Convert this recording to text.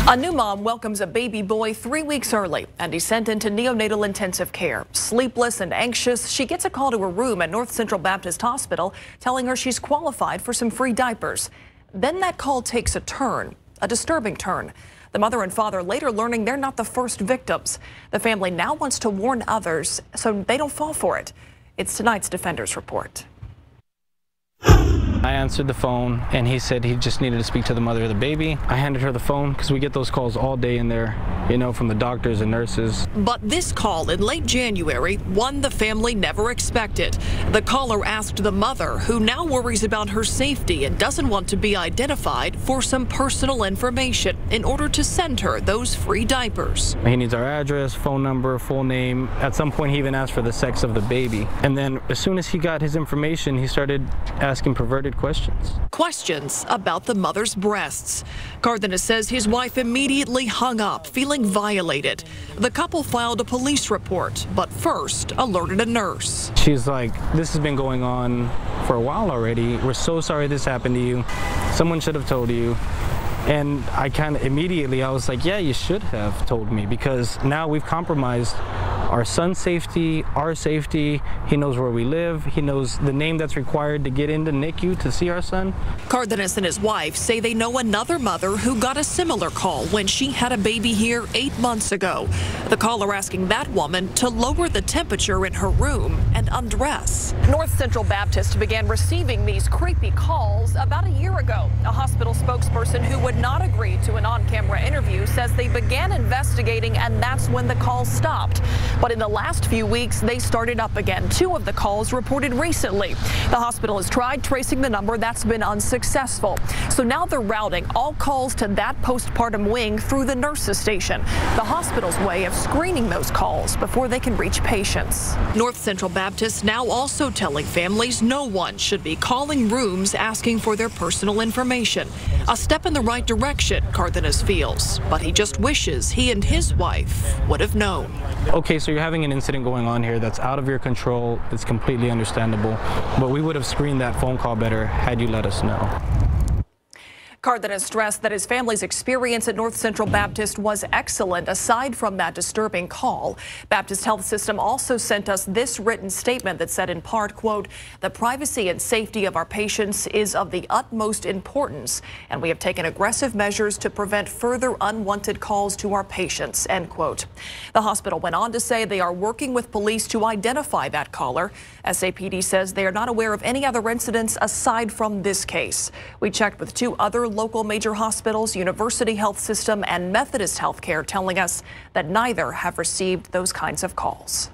A new mom welcomes a baby boy 3 weeks early, and he's sent into neonatal intensive care. Sleepless and anxious, she gets a call to her room at North Central Baptist Hospital telling her she's qualified for some free diapers. Then that call takes a turn, a disturbing turn. The mother and father later learning they're not the first victims. The family now wants to warn others so they don't fall for it. It's tonight's Defenders Report. I answered the phone and he said he just needed to speak to the mother of the baby. I handed her the phone because we get those calls all day in there, you know, from the doctors and nurses. But this call in late January, one the family never expected. The caller asked the mother, who now worries about her safety and doesn't want to be identified, for some personal information in order to send her those free diapers. He needs our address, phone number, full name. At some point, he even asked for the sex of the baby. And then as soon as he got his information, he started asking perverted questions. Questions about the mother's breasts. Cardenas says his wife immediately hung up, feeling violated. The couple filed a police report, but first alerted a nurse. She's like, this has been going on for a while already. We're so sorry this happened to you. Someone should have told you. And I kind of immediately, I was like, yeah, you should have told me, because now we've compromised our son's safety, our safety. He knows where we live. He knows the name that's required to get into NICU to see our son. Cardenas and his wife say they know another mother who got a similar call when she had a baby here 8 months ago. The caller asking that woman to lower the temperature in her room and undress. North Central Baptist began receiving these creepy calls about a year ago. A hospital spokesperson who would not agree to an on-camera interview says they began investigating, and that's when the calls stopped. But in the last few weeks, they started up again. 2 of the calls reported recently. The hospital has tried tracing the number. That's been unsuccessful. So now they're routing all calls to that postpartum wing through the nurses station, the hospital's way of screening those calls before they can reach patients. North Central Baptist now also telling families no one should be calling rooms asking for their personal information. A step in the right direction, Cardenas feels, but he just wishes he and his wife would have known. Okay, so you're having an incident going on here that's out of your control. It's completely understandable, but we would have screened that phone call better had you let us know. Cardenas stressed that his family's experience at North Central Baptist was excellent, aside from that disturbing call. Baptist Health System also sent us this written statement that said in part, quote, "The privacy and safety of our patients is of the utmost importance, and we have taken aggressive measures to prevent further unwanted calls to our patients," end quote. The hospital went on to say they are working with police to identify that caller. SAPD says they are not aware of any other incidents aside from this case. We checked with 2 other local major hospitals, University Health System and Methodist Healthcare, telling us that neither have received those kinds of calls.